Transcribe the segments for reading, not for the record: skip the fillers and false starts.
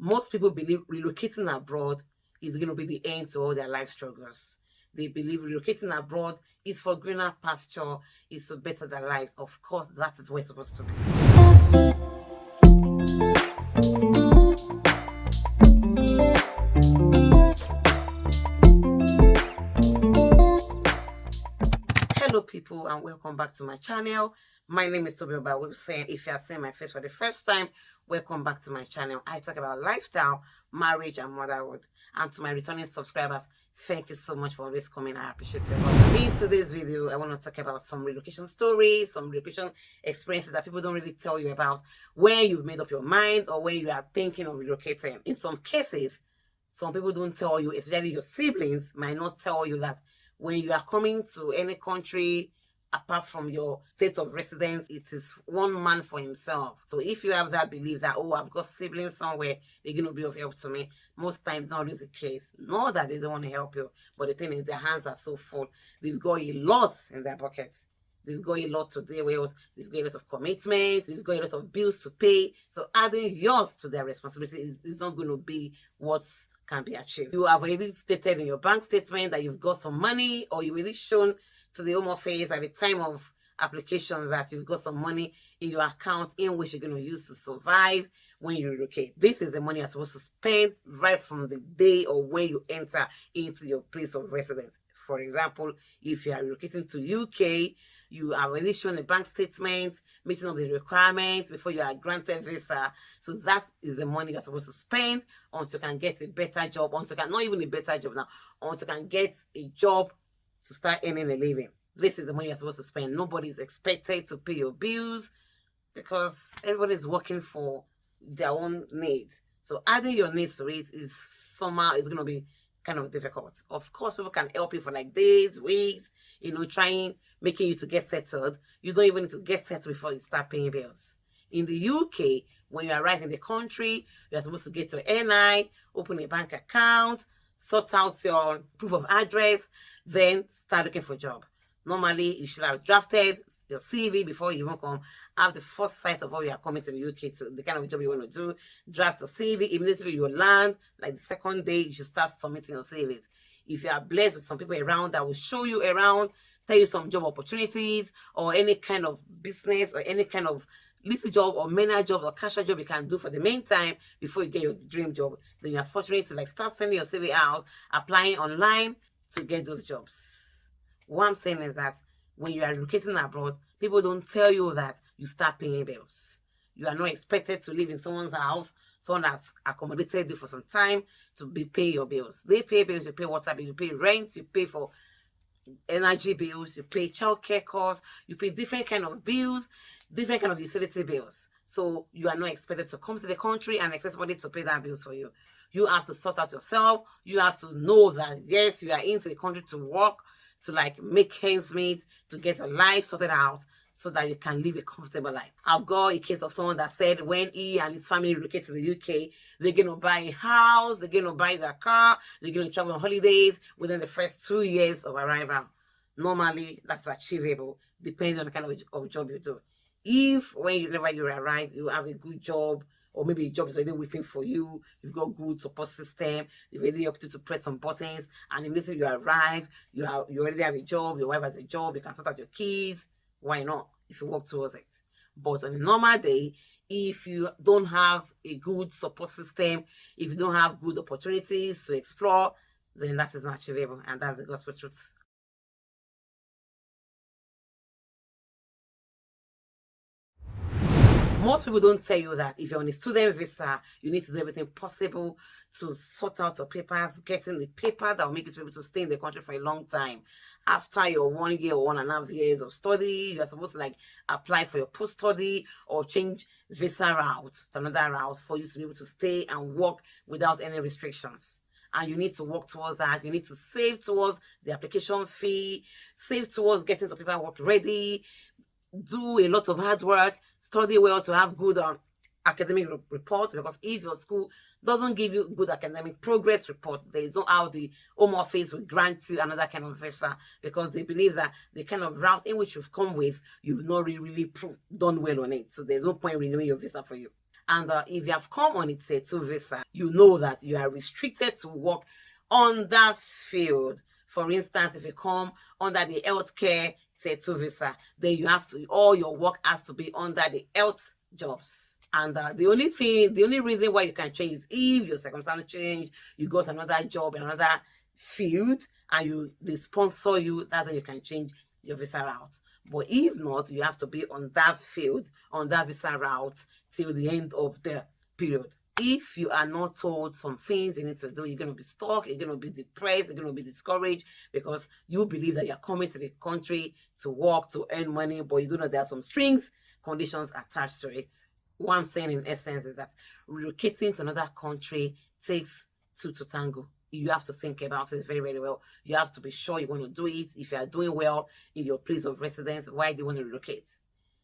Most people believe relocating abroad is going to be the end to all their life struggles. They believe relocating abroad is for greener pasture, is to better their lives. Of course, that is where it's supposed to be. Hello people, and welcome back to my channel. My name is Tobi-Oba. We're saying, if you are seeing my face for the first time, welcome back to my channel. I talk about lifestyle, marriage, and motherhood. And to my returning subscribers, thank you so much for always coming. I appreciate you. In today's video, I want to talk about some relocation stories, some relocation experiences that people don't really tell you about when you've made up your mind or when you are thinking of relocating. In some cases, some people don't tell you, especially your siblings might not tell you that when you are coming to any country apart from your state of residence, it is one man for himself. So if you have that belief that, oh, I've got siblings somewhere, they're going to be of help to me, most times not always the case. Not that they don't want to help you, but the thing is their hands are so full. They've got a lot in their pockets. They've got a lot to deal with. They've got a lot of commitment. They've got a lot of bills to pay. So adding yours to their responsibility is not going to be what's can be achieved. You have already stated in your bank statement that you've got some money, or you've already shown to the Home Office at the time of application that you've got some money in your account in which you're going to use to survive when you relocate. This is the money you're supposed to spend right from the day or when you enter into your place of residence. For example, if you are relocating to UK, you have already shown a bank statement, meeting up the requirements before you are granted visa. So that is the money you're supposed to spend until you can get a better job, until you can, not even a better job now, until you can get a job to start earning a living. This is the money you're supposed to spend. Nobody is expected to pay your bills because everybody is working for their own needs. So adding your needs to it is somehow is going to be kind of difficult. Of course, people can help you for like days, weeks, trying, making you to get settled. You don't even need to get settled before you start paying bills. In the UK, when you arrive in the country, you're supposed to get your NI, open a bank account, sort out your proof of address, then start looking for a job. Normally, you should have drafted your CV before you even come. Have the first sight of what you are coming to the UK to, the kind of job you want to do. Draft your CV. Immediately you land, like the second day, you should start submitting your CVs. If you are blessed with some people around that will show you around, tell you some job opportunities or any kind of business or any kind of little job or manager job or cashier job you can do for the meantime before you get your dream job, then you are fortunate to like start sending your CV out, applying online to get those jobs. What I'm saying is that when you are relocating abroad, people don't tell you that you start paying bills. You are not expected to live in someone's house, someone that's accommodated you for some time to be paying your bills. They pay bills, you pay water bill, you pay rent, you pay for energy bills, you pay childcare costs, you pay different kind of bills, different kind of utility bills. So you are not expected to come to the country and expect somebody to pay that bills for you. You have to sort out yourself. You have to know that, yes, you are into the country to work, to like make ends meet, to get your life sorted out so that you can live a comfortable life. I've got a case of someone that said when he and his family relocate to the UK, they're going to buy a house, they're going to buy their car, they're going to travel on holidays within the first 2 years of arrival. Normally, that's achievable depending on the kind of job you do. If whenever you arrive, you have a good job, or maybe a job is already waiting for you, you've got good support system, you've already up to press some buttons, and immediately you arrive, you already have a job, your wife has a job, you can sort out your keys, why not, if you work towards it? But on a normal day, if you don't have a good support system, if you don't have good opportunities to explore, then that is not achievable, and that's the gospel truth. Most people don't tell you that if you're on a student visa, you need to do everything possible to sort out your papers, getting the paper that will make you to be able to stay in the country for a long time. After your 1 year or 1.5 years of study, you're supposed to like apply for your post-study or change visa route to another route for you to be able to stay and work without any restrictions. And you need to work towards that. You need to save towards the application fee, save towards getting some paperwork ready, do a lot of hard work, study well to have good academic reports, because if your school doesn't give you good academic progress report, there is no how the Home Office will grant you another kind of visa, because they believe that the kind of route in which you've come with, you've not really done well on it. So there's no point renewing your visa for you. And if you have come on a two visa, you know that you are restricted to work on that field. For instance, if you come under the healthcare two visa, then you have to, all your work has to be under the health jobs. And the only reason why you can change is if your circumstances change, you go to another job in another field, and they sponsor you. That's when you can change your visa route. But if not, you have to be on that field, on that visa route till the end of the period. If you are not told some things you need to do, you're going to be stuck, you're going to be depressed, you're going to be discouraged, because you believe that you're coming to the country to work, to earn money, but you do know there are some strings, conditions attached to it. What I'm saying in essence is that relocating to another country takes two to tango. You have to think about it very, very well. You have to be sure you want to do it. If you are doing well in your place of residence, why do you want to relocate?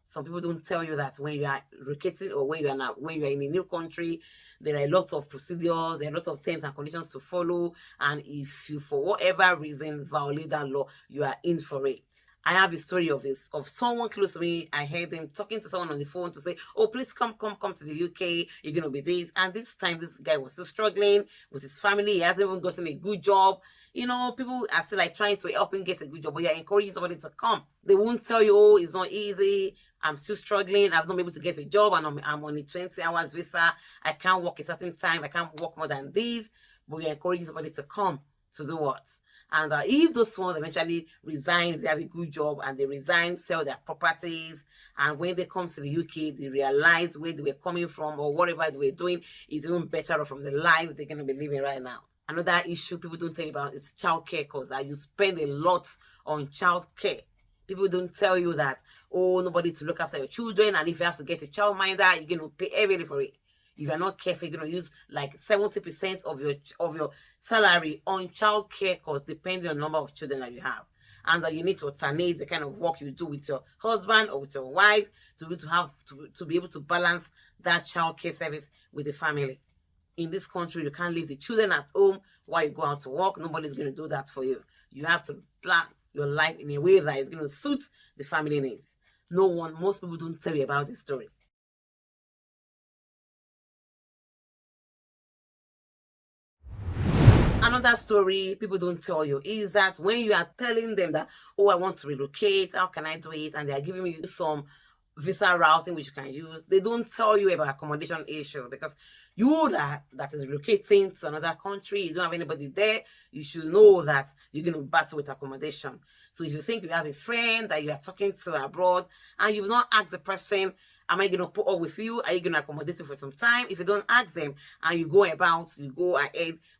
Some people don't tell you that when you are relocating, or when you are in a new country, there are lots of procedures, there are lots of terms and conditions to follow. And if you, for whatever reason, violate that law, you are in for it. I have a story of someone close to me. I heard him talking to someone on the phone to say, oh, please come to the UK. You're going to be this. And this time, this guy was still struggling with his family. He hasn't even gotten a good job. You know, people are still like trying to help him get a good job, but you're encouraging somebody to come. They won't tell you, oh, it's not easy. I'm still struggling. I've not been able to get a job, and I'm on a 20 hours visa. I can't work a certain time. I can't work more than this. But you're encouraging somebody to come to do what? And if those ones eventually resign, if they have a good job and they resign, sell their properties, and when they come to the UK, they realize where they were coming from or whatever they were doing is even better from the life they're going to be living right now. Another issue people don't tell you about is childcare, because you spend a lot on childcare. People don't tell you that, oh, nobody to look after your children, and if you have to get a childminder, you're going to pay heavily for it. If you're not careful, you're going to use like 70% of your salary on childcare costs, depending on the number of children that you have. And that you need to alternate the kind of work you do with your husband or with your wife to be able to balance that childcare service with the family. In this country, you can't leave the children at home while you go out to work. Nobody's going to do that for you. You have to plan your life in a way that is going to suit the family needs. Most people don't tell you about this story. Another story people don't tell you is that when you are telling them that, oh, I want to relocate, how can I do it? And they are giving you some visa routing which you can use, they don't tell you about accommodation issue, because you that is relocating to another country, you don't have anybody there, you should know that you're going to battle with accommodation. So if you think you have a friend that you are talking to abroad and you've not asked the person, am I going to put up with you? Are you going to accommodate you for some time? If you don't ask them and you go ahead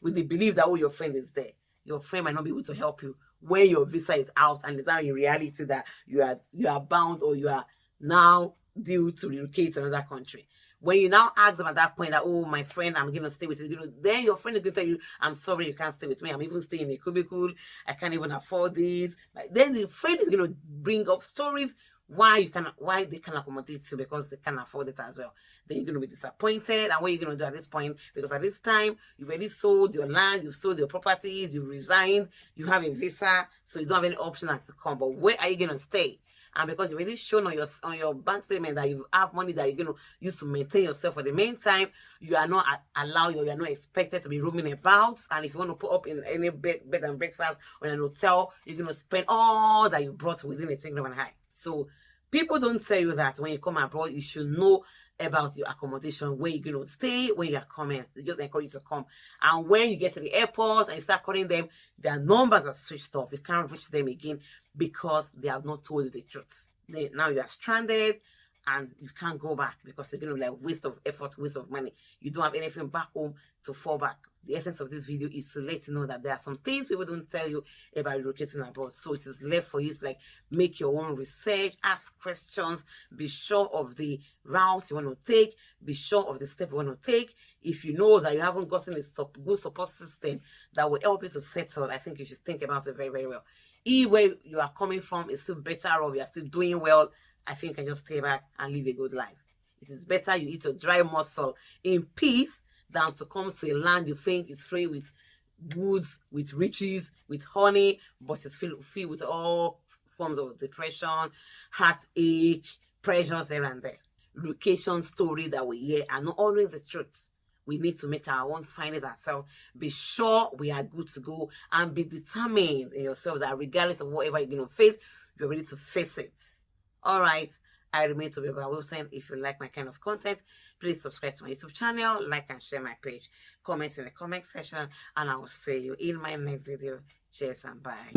with the belief that, oh, your friend is there, your friend might not be able to help you when your visa is out, and it's not in reality that you are bound, or you are now due to relocate to another country. When you now ask them at that point that, oh, my friend, I'm going to stay with you, then your friend is going to tell you, I'm sorry, you can't stay with me. I'm even staying in a cubicle. I can't even afford this. Like, then the friend is going to bring up stories why they can accommodate you, because they can afford it as well. Then you're going to be disappointed. And what are you going to do at this point? Because at this time, you've already sold your land, you've sold your properties, you've resigned, you have a visa, so you don't have any option to come. But where are you going to stay? And because you've already shown on your bank statement that you have money that you're going to use to maintain yourself for the meantime, you are not allowed, or you are not expected to be roaming about. And if you want to put up in any bed and breakfast or in an hotel, you're going to spend all that you brought within a twinkling of an eye. So people don't tell you that when you come abroad, you should know about your accommodation, where you're going to stay when you are coming. They just encourage you to come. And when you get to the airport and you start calling them, their numbers are switched off. You can't reach them again because they have not told you the truth. Now you are stranded and you can't go back, because it's going to be like waste of effort, waste of money. You don't have anything back home to fall back. The essence of this video is to let you know that there are some things people don't tell you about relocating abroad. So it is left for you to make your own research, ask questions, be sure of the route you want to take, be sure of the step you want to take. If you know that you haven't gotten a good support system that will help you to settle, I think you should think about it very, very well. If where you are coming from is still better, or you are still doing well, I think you can just stay back and live a good life. It is better you eat a dry muscle in peace than to come to a land you think is free with goods, with riches, with honey, but it's filled with all forms of depression, heartache, pressures here and there. relocation story that we hear are not always the truth. We need to make our own findings ourselves. Be sure we are good to go, and be determined in yourself that regardless of whatever you're going to face, you're ready to face it. All right. I remain Tobi-Oba Wilson. If you like my kind of content, please subscribe to my YouTube channel, like and share my page. Comment in the comment section, and I will see you in my next video. Cheers and bye.